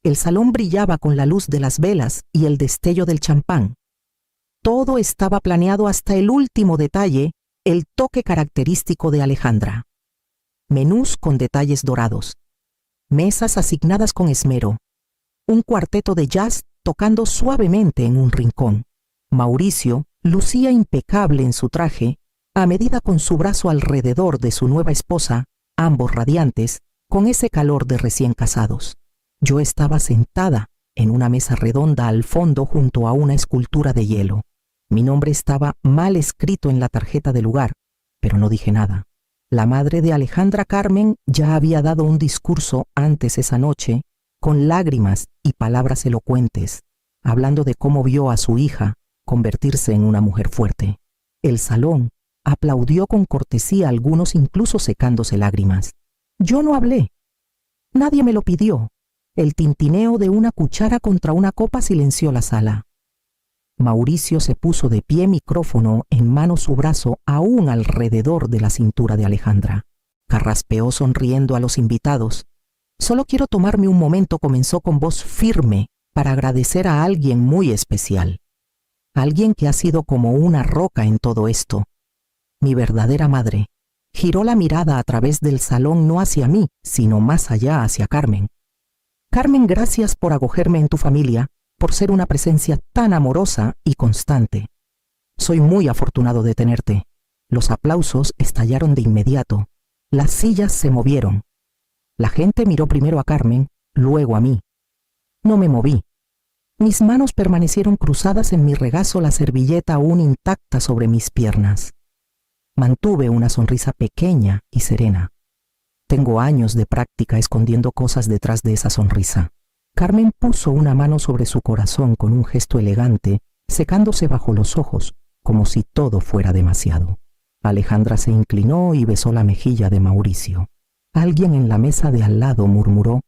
El salón brillaba con la luz de las velas y el destello del champán. Todo estaba planeado hasta el último detalle, el toque característico de Alejandra. Menús con detalles dorados, mesas asignadas con esmero, un cuarteto de jazz tocando suavemente en un rincón. Mauricio lucía impecable en su traje, a medida con su brazo alrededor de su nueva esposa, ambos radiantes, con ese calor de recién casados. Yo estaba sentada en una mesa redonda al fondo junto a una escultura de hielo. Mi nombre estaba mal escrito en la tarjeta del lugar, pero no dije nada. La madre de Alejandra, Carmen, ya había dado un discurso antes esa noche, con lágrimas y palabras elocuentes, hablando de cómo vio a su hija convertirse en una mujer fuerte. El salón aplaudió con cortesía, algunos incluso secándose lágrimas. Yo no hablé. Nadie me lo pidió. El tintineo de una cuchara contra una copa silenció la sala. Mauricio se puso de pie, micrófono en mano, su brazo aún alrededor de la cintura de Alejandra. Carraspeó sonriendo a los invitados. Solo quiero tomarme un momento, comenzó con voz firme, para agradecer a alguien muy especial. Alguien que ha sido como una roca en todo esto. Mi verdadera madre. Giró la mirada a través del salón, no hacia mí, sino más allá, hacia Carmen. Carmen, gracias por acogerme en tu familia, por ser una presencia tan amorosa y constante. Soy muy afortunado de tenerte. Los aplausos estallaron de inmediato. Las sillas se movieron. La gente miró primero a Carmen, luego a mí. No me moví. Mis manos permanecieron cruzadas en mi regazo, la servilleta aún intacta sobre mis piernas. Mantuve una sonrisa pequeña y serena. Tengo años de práctica escondiendo cosas detrás de esa sonrisa. Carmen puso una mano sobre su corazón con un gesto elegante, secándose bajo los ojos, como si todo fuera demasiado. Alejandra se inclinó y besó la mejilla de Mauricio. Alguien en la mesa de al lado murmuró: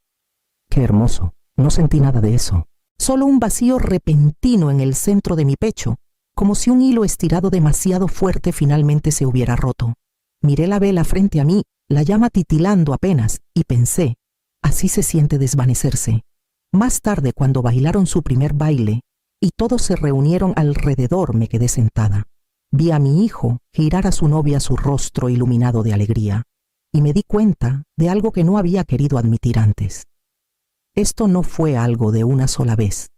«Qué hermoso». No sentí nada de eso. Solo un vacío repentino en el centro de mi pecho, como si un hilo estirado demasiado fuerte finalmente se hubiera roto. Miré la vela frente a mí, la llama titilando apenas, y pensé: así se siente desvanecerse. Más tarde, cuando bailaron su primer baile y todos se reunieron alrededor, me quedé sentada. Vi a mi hijo girar a su novia su rostro iluminado de alegría, y me di cuenta de algo que no había querido admitir antes. Esto no fue algo de una sola vez.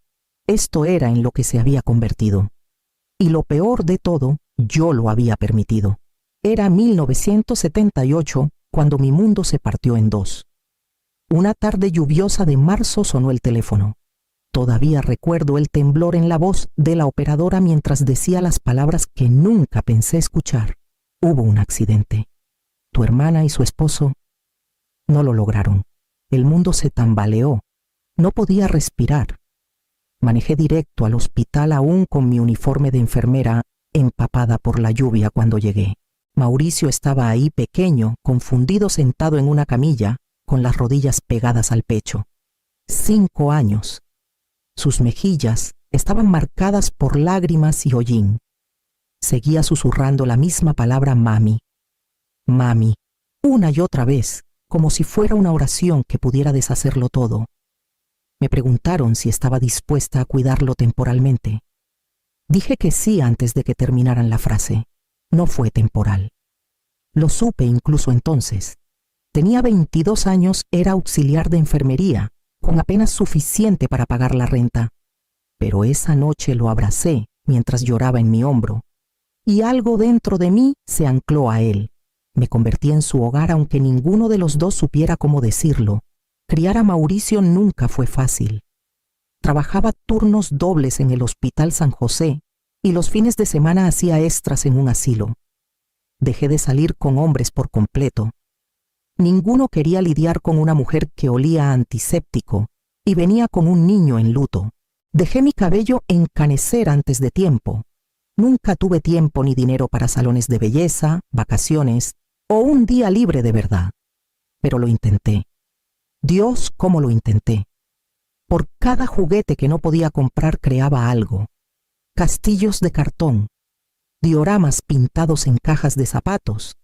Esto era en lo que se había convertido. Y lo peor de todo, yo lo había permitido. Era 1978 cuando mi mundo se partió en dos. Una tarde lluviosa de marzo sonó el teléfono. Todavía recuerdo el temblor en la voz de la operadora mientras decía las palabras que nunca pensé escuchar. Hubo un accidente. Tu hermana y su esposo no lo lograron. El mundo se tambaleó. No podía respirar. Manejé directo al hospital aún con mi uniforme de enfermera empapada por la lluvia cuando llegué. Mauricio estaba ahí pequeño, confundido, sentado en una camilla, con las rodillas pegadas al pecho. 5 años. Sus mejillas estaban marcadas por lágrimas y hollín. Seguía susurrando la misma palabra mami. Mami, una y otra vez, como si fuera una oración que pudiera deshacerlo todo. Me preguntaron si estaba dispuesta a cuidarlo temporalmente. Dije que sí antes de que terminaran la frase. No fue temporal. Lo supe incluso entonces. Tenía 22 años, era auxiliar de enfermería, con apenas suficiente para pagar la renta. Pero esa noche lo abracé mientras lloraba en mi hombro, y algo dentro de mí se ancló a él. Me convertí en su hogar aunque ninguno de los dos supiera cómo decirlo. Criar a Mauricio nunca fue fácil. Trabajaba turnos dobles en el Hospital San José y los fines de semana hacía extras en un asilo. Dejé de salir con hombres por completo. Ninguno quería lidiar con una mujer que olía a antiséptico y venía con un niño en luto. Dejé mi cabello encanecer antes de tiempo. Nunca tuve tiempo ni dinero para salones de belleza, vacaciones o un día libre de verdad. Pero lo intenté. Dios, cómo lo intenté. Por cada juguete que no podía comprar creaba algo. Castillos de cartón, dioramas pintados en cajas de zapatos.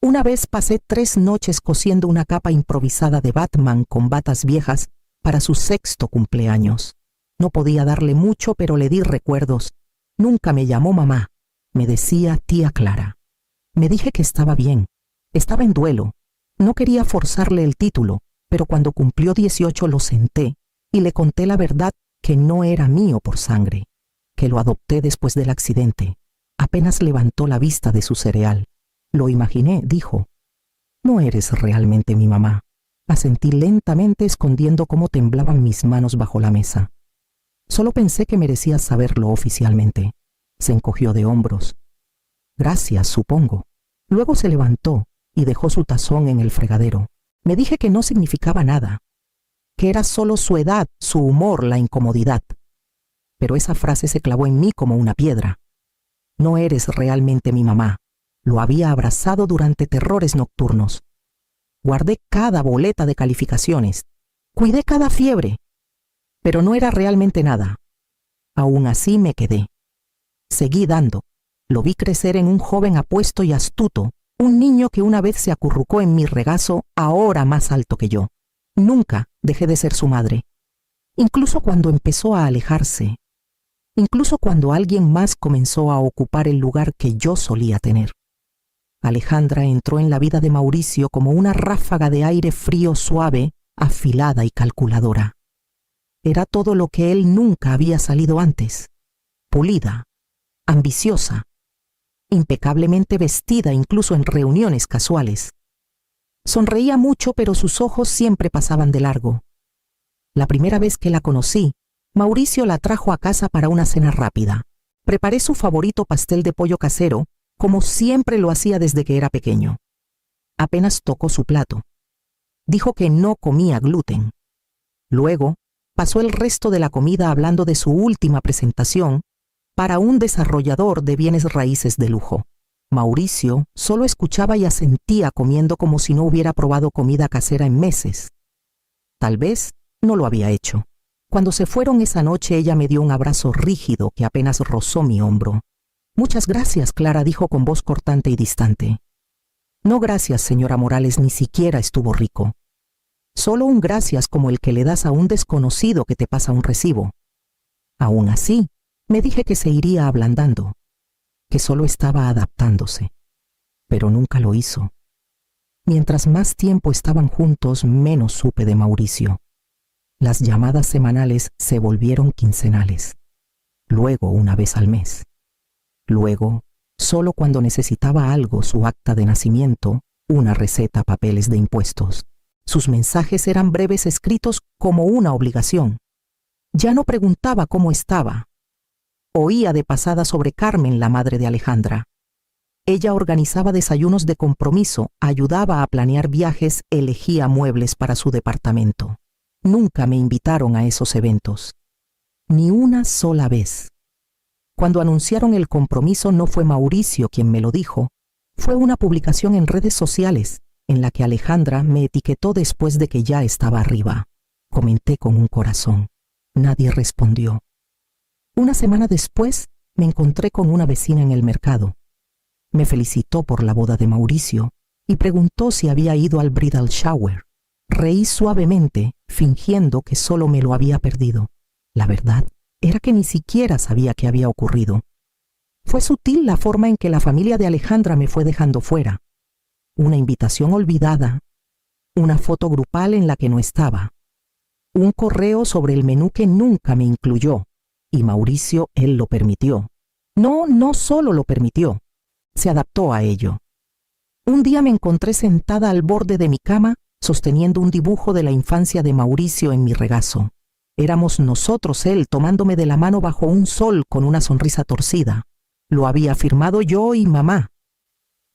Una vez pasé 3 noches cosiendo una capa improvisada de Batman con batas viejas para su 6º cumpleaños. No podía darle mucho, pero le di recuerdos. Nunca me llamó mamá, me decía tía Clara. Me dije que estaba bien, estaba en duelo. No quería forzarle el título, pero cuando cumplió 18 lo senté y le conté la verdad, que no era mío por sangre, que lo adopté después del accidente. Apenas levantó la vista de su cereal. Lo imaginé, dijo. No eres realmente mi mamá. Asentí lentamente, escondiendo cómo temblaban mis manos bajo la mesa. Solo pensé que merecías saberlo oficialmente. Se encogió de hombros. Gracias, supongo. Luego se levantó y dejó su tazón en el fregadero. Me dije que no significaba nada, que era solo su edad, su humor, la incomodidad. Pero esa frase se clavó en mí como una piedra. No eres realmente mi mamá. Lo había abrazado durante terrores nocturnos. Guardé cada boleta de calificaciones. Cuidé cada fiebre. Pero no era realmente nada. Aún así me quedé. Seguí dando. Lo vi crecer en un joven apuesto y astuto, un niño que una vez se acurrucó en mi regazo, ahora más alto que yo. Nunca dejé de ser su madre. Incluso cuando empezó a alejarse. Incluso cuando alguien más comenzó a ocupar el lugar que yo solía tener. Alejandra entró en la vida de Mauricio como una ráfaga de aire frío, suave, afilada y calculadora. Era todo lo que él nunca había salido antes. Pulida, ambiciosa, impecablemente vestida incluso en reuniones casuales. Sonreía mucho, pero sus ojos siempre pasaban de largo. La primera vez que la conocí, Mauricio la trajo a casa para una cena rápida. Preparé su favorito pastel de pollo casero, como siempre lo hacía desde que era pequeño. Apenas tocó su plato. Dijo que no comía gluten. Luego, pasó el resto de la comida hablando de su última presentación para un desarrollador de bienes raíces de lujo. Mauricio solo escuchaba y asentía, comiendo como si no hubiera probado comida casera en meses. Tal vez no lo había hecho. Cuando se fueron esa noche, ella me dio un abrazo rígido que apenas rozó mi hombro. Muchas gracias, Clara, dijo con voz cortante y distante. No gracias, señora Morales, ni siquiera estuvo rico. Solo un gracias como el que le das a un desconocido que te pasa un recibo. Aún así, me dije que se iría ablandando, que solo estaba adaptándose. Pero nunca lo hizo. Mientras más tiempo estaban juntos, menos supe de Mauricio. Las llamadas semanales se volvieron quincenales. Luego una vez al mes. Luego, solo cuando necesitaba algo, su acta de nacimiento, una receta, papeles de impuestos. Sus mensajes eran breves, escritos como una obligación. Ya no preguntaba cómo estaba. Oía de pasada sobre Carmen, la madre de Alejandra. Ella organizaba desayunos de compromiso, ayudaba a planear viajes, elegía muebles para su departamento. Nunca me invitaron a esos eventos. Ni una sola vez. Cuando anunciaron el compromiso, no fue Mauricio quien me lo dijo. Fue una publicación en redes sociales, en la que Alejandra me etiquetó después de que ya estaba arriba. Comenté con un corazón. Nadie respondió. Una semana después, me encontré con una vecina en el mercado. Me felicitó por la boda de Mauricio y preguntó si había ido al bridal shower. Reí suavemente, fingiendo que solo me lo había perdido. La verdad era que ni siquiera sabía qué había ocurrido. Fue sutil la forma en que la familia de Alejandra me fue dejando fuera. Una invitación olvidada, una foto grupal en la que no estaba, un correo sobre el menú que nunca me incluyó, y Mauricio, él lo permitió. No solo lo permitió, se adaptó a ello. Un día me encontré sentada al borde de mi cama, sosteniendo un dibujo de la infancia de Mauricio en mi regazo. Éramos nosotros, él, tomándome de la mano bajo un sol con una sonrisa torcida. Lo había firmado yo y mamá.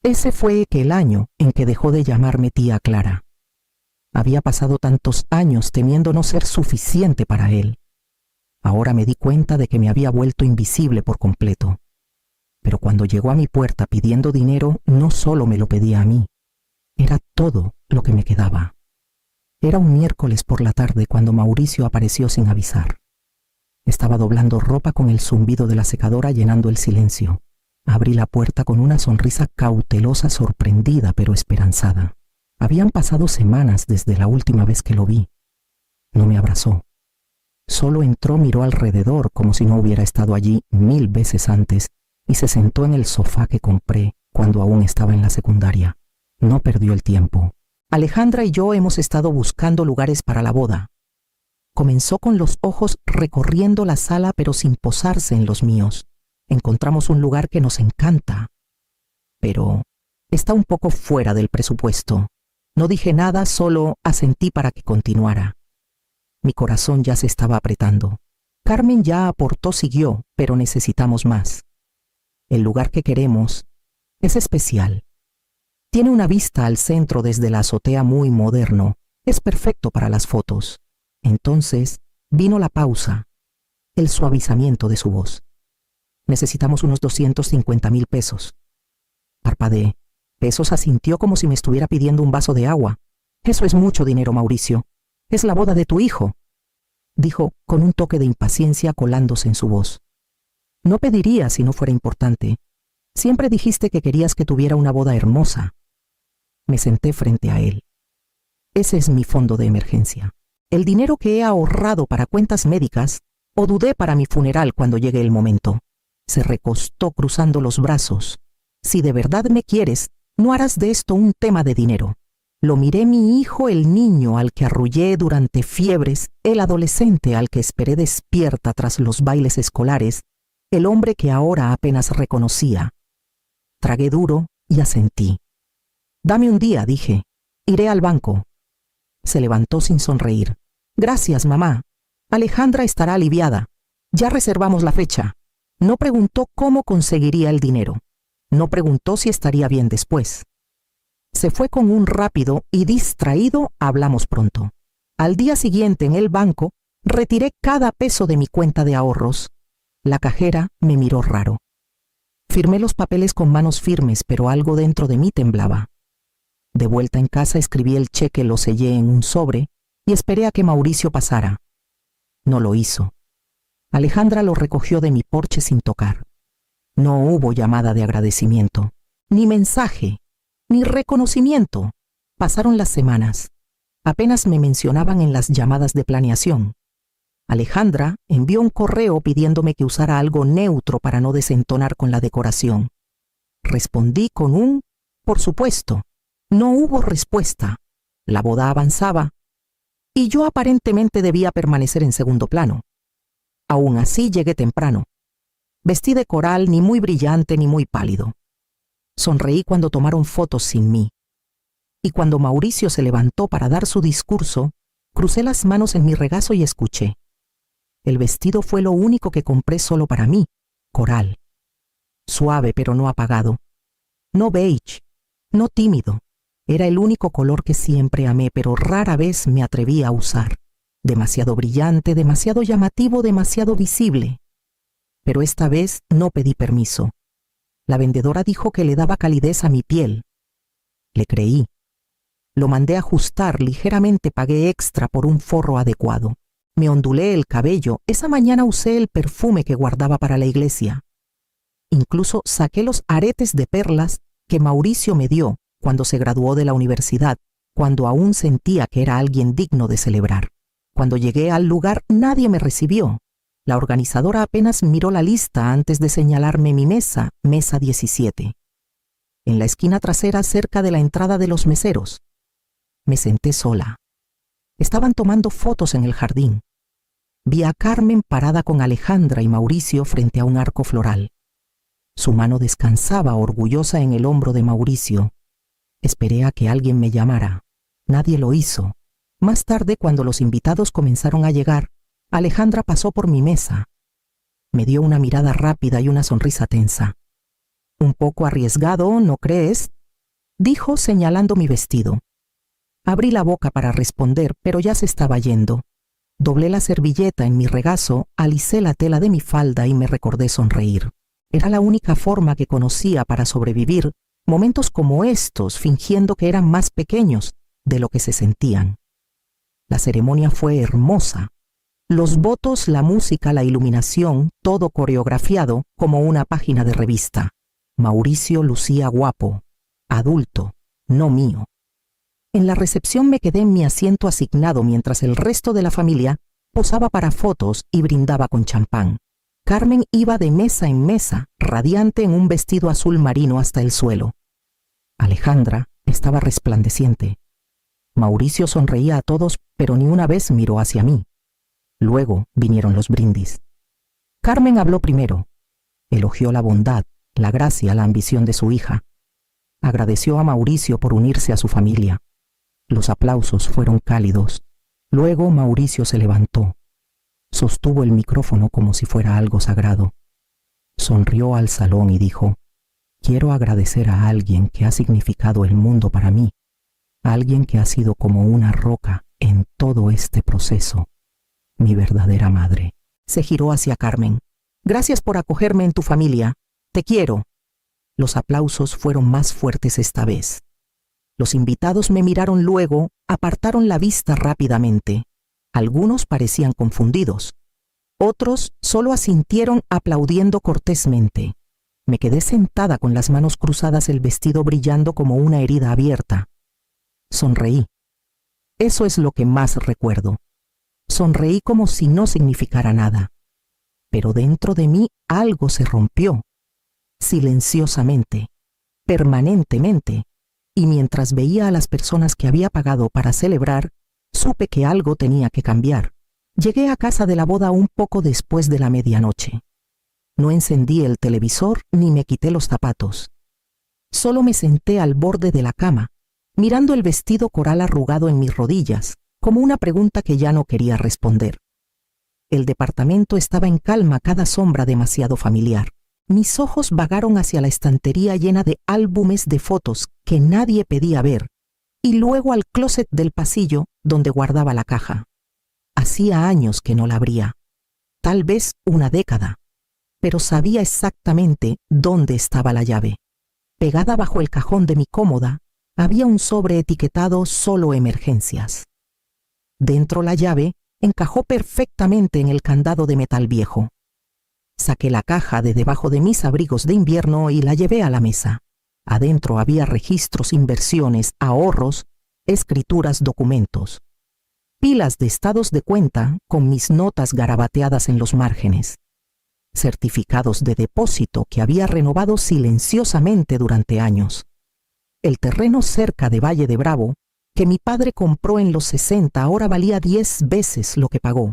Ese fue el año en que dejó de llamarme tía Clara. Había pasado tantos años temiendo no ser suficiente para él. Ahora me di cuenta de que me había vuelto invisible por completo. Pero cuando llegó a mi puerta pidiendo dinero, no solo me lo pedía a mí. Era todo lo que me quedaba. Era un miércoles por la tarde cuando Mauricio apareció sin avisar. Estaba doblando ropa con el zumbido de la secadora llenando el silencio. Abrí la puerta con una sonrisa cautelosa, sorprendida pero esperanzada. Habían pasado semanas desde la última vez que lo vi. No me abrazó. Solo entró, miró alrededor como si no hubiera estado allí 1000 veces antes y se sentó en el sofá que compré cuando aún estaba en la secundaria. No perdió el tiempo. Alejandra y yo hemos estado buscando lugares para la boda. Comenzó con los ojos recorriendo la sala pero sin posarse en los míos. Encontramos un lugar que nos encanta, pero está un poco fuera del presupuesto. No dije nada, solo asentí para que continuara. Mi corazón ya se estaba apretando. Carmen ya aportó, siguió, pero necesitamos más. El lugar que queremos es especial. Tiene una vista al centro desde la azotea muy moderno. Es perfecto para las fotos. Entonces vino la pausa, el suavizamiento de su voz. Necesitamos unos 250,000 pesos. Parpadeé. Pesos, asintió como si me estuviera pidiendo un vaso de agua. Eso es mucho dinero, Mauricio. Es la boda de tu hijo, dijo con un toque de impaciencia colándose en su voz. No pediría si no fuera importante. Siempre dijiste que querías que tuviera una boda hermosa. Me senté frente a él. Ese es mi fondo de emergencia. El dinero que he ahorrado para cuentas médicas, o dudé para mi funeral cuando llegue el momento. Se recostó cruzando los brazos. Si de verdad me quieres, no harás de esto un tema de dinero. Lo miré, mi hijo, el niño al que arrullé durante fiebres, el adolescente al que esperé despierta tras los bailes escolares, el hombre que ahora apenas reconocía. Tragué duro y asentí. Dame un día, dije. Iré al banco. Se levantó sin sonreír. Gracias, mamá. Alejandra estará aliviada. Ya reservamos la fecha. No preguntó cómo conseguiría el dinero. No preguntó si estaría bien después. Se fue con un rápido y distraído hablamos pronto. Al día siguiente en el banco, retiré cada peso de mi cuenta de ahorros. La cajera me miró raro. Firmé los papeles con manos firmes, pero algo dentro de mí temblaba. De vuelta en casa escribí el cheque, lo sellé en un sobre y esperé a que Mauricio pasara. No lo hizo. Alejandra lo recogió de mi porche sin tocar. No hubo llamada de agradecimiento, ni mensaje, ni reconocimiento. Pasaron las semanas. Apenas me mencionaban en las llamadas de planeación. Alejandra envió un correo pidiéndome que usara algo neutro para no desentonar con la decoración. Respondí con un por supuesto. No hubo respuesta. La boda avanzaba y yo aparentemente debía permanecer en segundo plano. Aún así llegué temprano. Vestí de coral, ni muy brillante ni muy pálido. Sonreí cuando tomaron fotos sin mí. Y cuando Mauricio se levantó para dar su discurso, crucé las manos en mi regazo y escuché. El vestido fue lo único que compré solo para mí, coral. Suave pero no apagado. No beige, no tímido. Era el único color que siempre amé, pero rara vez me atreví a usar. Demasiado brillante, demasiado llamativo, demasiado visible. Pero esta vez no pedí permiso. La vendedora dijo que le daba calidez a mi piel. Le creí. Lo mandé ajustar ligeramente, pagué extra por un forro adecuado. Me ondulé el cabello. Esa mañana usé el perfume que guardaba para la iglesia. Incluso saqué los aretes de perlas que Mauricio me dio cuando se graduó de la universidad, cuando aún sentía que era alguien digno de celebrar. Cuando llegué al lugar, nadie me recibió. La organizadora apenas miró la lista antes de señalarme mi mesa, mesa 17. En la esquina trasera, cerca de la entrada de los meseros. Me senté sola. Estaban tomando fotos en el jardín. Vi a Carmen parada con Alejandra y Mauricio frente a un arco floral. Su mano descansaba orgullosa en el hombro de Mauricio. Esperé a que alguien me llamara. Nadie lo hizo. Más tarde, cuando los invitados comenzaron a llegar, Alejandra pasó por mi mesa. Me dio una mirada rápida y una sonrisa tensa. «Un poco arriesgado, ¿no crees?», dijo señalando mi vestido. Abrí la boca para responder, pero ya se estaba yendo. Doblé la servilleta en mi regazo, alisé la tela de mi falda y me recordé sonreír. Era la única forma que conocía para sobrevivir momentos como estos, fingiendo que eran más pequeños de lo que se sentían. La ceremonia fue hermosa. Los votos, la música, la iluminación, todo coreografiado como una página de revista. Mauricio lucía guapo, adulto, no mío. En la recepción me quedé en mi asiento asignado mientras el resto de la familia posaba para fotos y brindaba con champán. Carmen iba de mesa en mesa, radiante en un vestido azul marino hasta el suelo. Alejandra estaba resplandeciente. Mauricio sonreía a todos, pero ni una vez miró hacia mí. Luego vinieron los brindis. Carmen habló primero. Elogió la bondad, la gracia, la ambición de su hija. Agradeció a Mauricio por unirse a su familia. Los aplausos fueron cálidos. Luego Mauricio se levantó. Sostuvo el micrófono como si fuera algo sagrado. Sonrió al salón y dijo: quiero agradecer a alguien que ha significado el mundo para mí, alguien que ha sido como una roca en todo este proceso, mi verdadera madre. Se giró hacia Carmen. Gracias por acogerme en tu familia. Te quiero. Los aplausos fueron más fuertes esta vez. Los invitados me miraron luego, apartaron la vista rápidamente. Algunos parecían confundidos. Otros solo asintieron aplaudiendo cortésmente. Me quedé sentada con las manos cruzadas, el vestido brillando como una herida abierta. Sonreí. Eso es lo que más recuerdo. Sonreí como si no significara nada. Pero dentro de mí algo se rompió. Silenciosamente, permanentemente, y mientras veía a las personas que había pagado para celebrar, supe que algo tenía que cambiar. Llegué a casa de la boda un poco después de la medianoche. No encendí el televisor ni me quité los zapatos. Solo me senté al borde de la cama, mirando el vestido coral arrugado en mis rodillas, como una pregunta que ya no quería responder. El departamento estaba en calma, cada sombra demasiado familiar. Mis ojos vagaron hacia la estantería llena de álbumes de fotos que nadie pedía ver, y luego al closet del pasillo donde guardaba la caja. Hacía años que no la abría, tal vez una década, pero sabía exactamente dónde estaba la llave. Pegada bajo el cajón de mi cómoda, había un sobre etiquetado «Solo emergencias». Dentro la llave encajó perfectamente en el candado de metal viejo. Saqué la caja de debajo de mis abrigos de invierno y la llevé a la mesa. Adentro había registros, inversiones, ahorros, escrituras, documentos. Pilas de estados de cuenta con mis notas garabateadas en los márgenes. Certificados de depósito que había renovado silenciosamente durante años. El terreno cerca de Valle de Bravo, que mi padre compró en los 60, ahora valía 10 veces lo que pagó.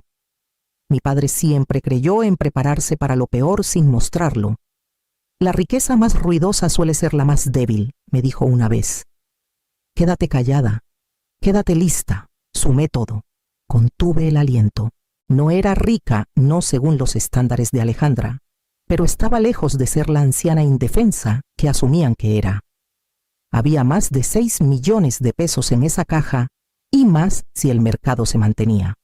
Mi padre siempre creyó en prepararse para lo peor sin mostrarlo. La riqueza más ruidosa suele ser la más débil, me dijo una vez. Quédate callada, quédate lista, su método. Contuve el aliento. No era rica, no según los estándares de Alejandra, pero estaba lejos de ser la anciana indefensa que asumían que era. Había más de 6 millones de pesos en esa caja y más si el mercado se mantenía.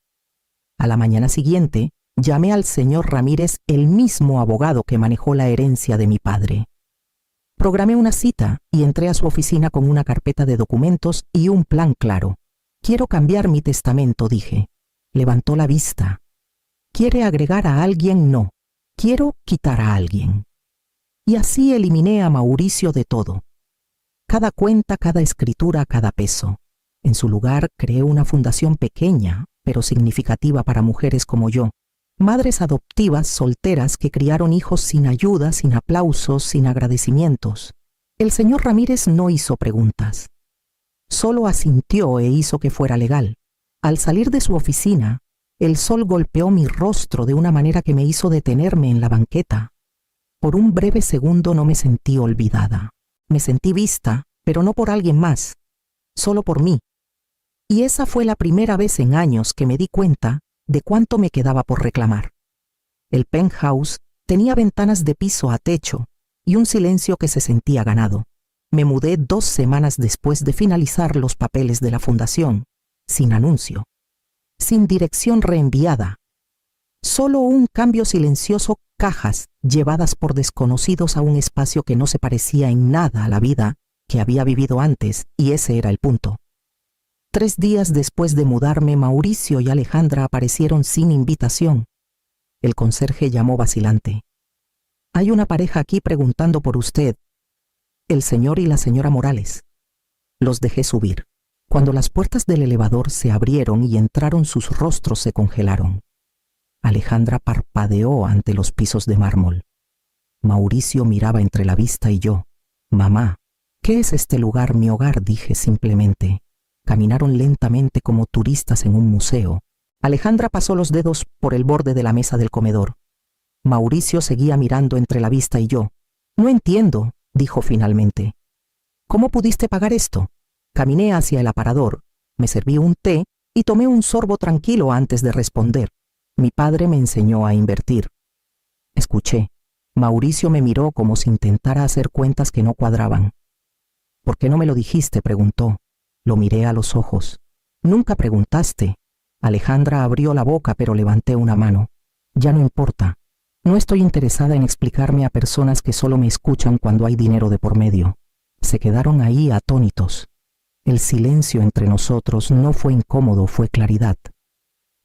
A la mañana siguiente, llamé al señor Ramírez, el mismo abogado que manejó la herencia de mi padre. Programé una cita y entré a su oficina con una carpeta de documentos y un plan claro. Quiero cambiar mi testamento, dije. Levantó la vista. ¿Quiere agregar a alguien? No. Quiero quitar a alguien. Y así eliminé a Mauricio de todo. Cada cuenta, cada escritura, cada peso. En su lugar creé una fundación pequeña, pero significativa para mujeres como yo. Madres adoptivas solteras que criaron hijos sin ayuda, sin aplausos, sin agradecimientos. El señor Ramírez no hizo preguntas. Solo asintió e hizo que fuera legal. Al salir de su oficina, el sol golpeó mi rostro de una manera que me hizo detenerme en la banqueta. Por un breve segundo no me sentí olvidada. Me sentí vista, pero no por alguien más, solo por mí. Y esa fue la primera vez en años que me di cuenta de cuánto me quedaba por reclamar. El penthouse tenía ventanas de piso a techo y un silencio que se sentía ganado. Me mudé 2 semanas después de finalizar los papeles de la fundación, sin anuncio, sin dirección reenviada. Solo un cambio silencioso, cajas llevadas por desconocidos a un espacio que no se parecía en nada a la vida que había vivido antes, y ese era el punto. 3 días después de mudarme, Mauricio y Alejandra aparecieron sin invitación. El conserje llamó vacilante. «Hay una pareja aquí preguntando por usted, el señor y la señora Morales». Los dejé subir. Cuando las puertas del elevador se abrieron y entraron, sus rostros se congelaron. Alejandra parpadeó ante los pisos de mármol. Mauricio miraba entre la vista y yo. «Mamá, ¿qué es este lugar, mi hogar?», dije simplemente. Caminaron lentamente como turistas en un museo. Alejandra pasó los dedos por el borde de la mesa del comedor. Mauricio seguía mirando entre la vista y yo. «No entiendo», dijo finalmente. «¿Cómo pudiste pagar esto?». Caminé hacia el aparador, me serví un té y tomé un sorbo tranquilo antes de responder. «Mi padre me enseñó a invertir». Escuché. Mauricio me miró como si intentara hacer cuentas que no cuadraban. «¿Por qué no me lo dijiste?», preguntó. Lo miré a los ojos. «Nunca preguntaste». Alejandra abrió la boca, pero levanté una mano. «Ya no importa. No estoy interesada en explicarme a personas que solo me escuchan cuando hay dinero de por medio». Se quedaron ahí atónitos. El silencio entre nosotros no fue incómodo, fue claridad.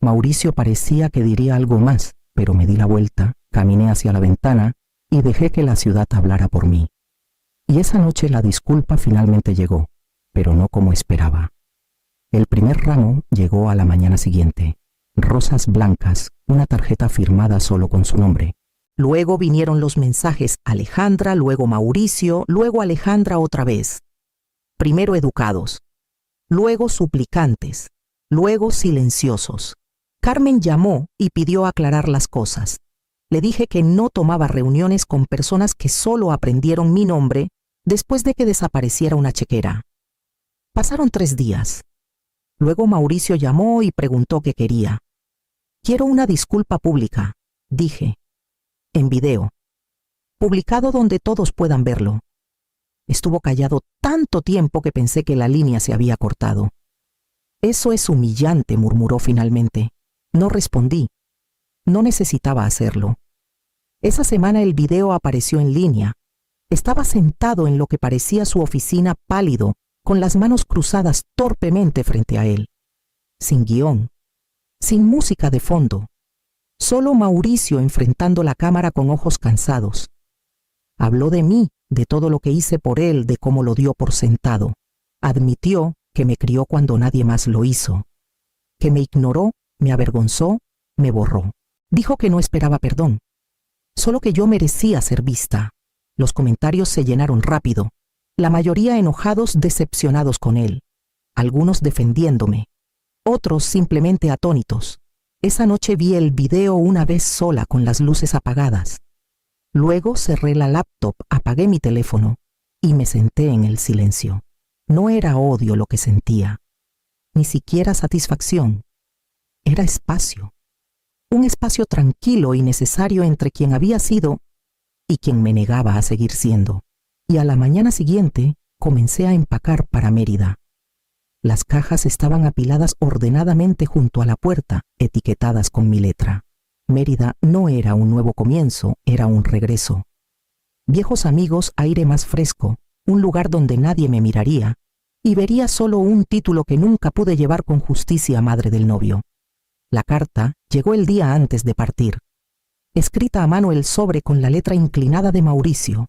Mauricio parecía que diría algo más, pero me di la vuelta, caminé hacia la ventana y dejé que la ciudad hablara por mí. Y esa noche la disculpa finalmente llegó, pero no como esperaba. El primer ramo llegó a la mañana siguiente. Rosas blancas, una tarjeta firmada solo con su nombre. Luego vinieron los mensajes: Alejandra, luego Mauricio, luego Alejandra otra vez. Primero educados, luego suplicantes, luego silenciosos. Carmen llamó y pidió aclarar las cosas. Le dije que no tomaba reuniones con personas que solo aprendieron mi nombre después de que desapareciera una chequera. Pasaron 3 días. Luego Mauricio llamó y preguntó qué quería. «Quiero una disculpa pública», dije, «en video, publicado donde todos puedan verlo». Estuvo callado tanto tiempo que pensé que la línea se había cortado. «Eso es humillante», murmuró finalmente. No respondí. No necesitaba hacerlo. Esa semana el video apareció en línea. Estaba sentado en lo que parecía su oficina, pálido, con las manos cruzadas torpemente frente a él. Sin guión, sin música de fondo. Solo Mauricio enfrentando la cámara con ojos cansados. Habló de mí, de todo lo que hice por él, de cómo lo dio por sentado. Admitió que me crió cuando nadie más lo hizo, que me ignoró, me avergonzó, me borró. Dijo que no esperaba perdón, solo que yo merecía ser vista. Los comentarios se llenaron rápido, la mayoría enojados, decepcionados con él, algunos defendiéndome, otros simplemente atónitos. Esa noche vi el video una vez sola con las luces apagadas. Luego cerré la laptop, apagué mi teléfono y me senté en el silencio. No era odio lo que sentía, ni siquiera satisfacción. Era espacio. Un espacio tranquilo y necesario entre quien había sido y quien me negaba a seguir siendo. Y a la mañana siguiente comencé a empacar para Mérida. Las cajas estaban apiladas ordenadamente junto a la puerta, etiquetadas con mi letra. Mérida no era un nuevo comienzo, era un regreso. Viejos amigos, aire más fresco, un lugar donde nadie me miraría y vería solo un título que nunca pude llevar con justicia, madre del novio. La carta llegó el día antes de partir. Escrita a mano, el sobre con la letra inclinada de Mauricio.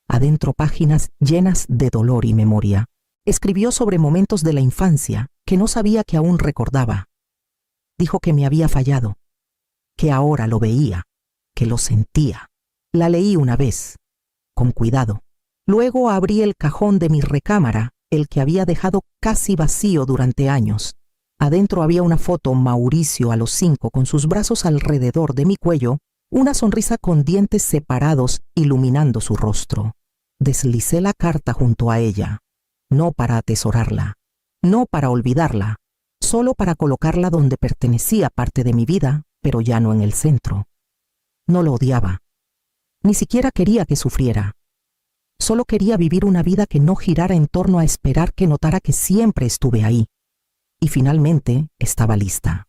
Adentro páginas llenas de dolor y memoria. Escribió sobre momentos de la infancia que no sabía que aún recordaba. Dijo que me había fallado, que ahora lo veía, que lo sentía. La leí una vez, con cuidado. Luego abrí el cajón de mi recámara, el que había dejado casi vacío durante años. Adentro había una foto: Mauricio a los 5 con sus brazos alrededor de mi cuello, una sonrisa con dientes separados iluminando su rostro. Deslicé la carta junto a ella, no para atesorarla, no para olvidarla, solo para colocarla donde pertenecía, parte de mi vida, pero ya no en el centro. No lo odiaba, ni siquiera quería que sufriera. Solo quería vivir una vida que no girara en torno a esperar que notara que siempre estuve ahí. Y finalmente estaba lista.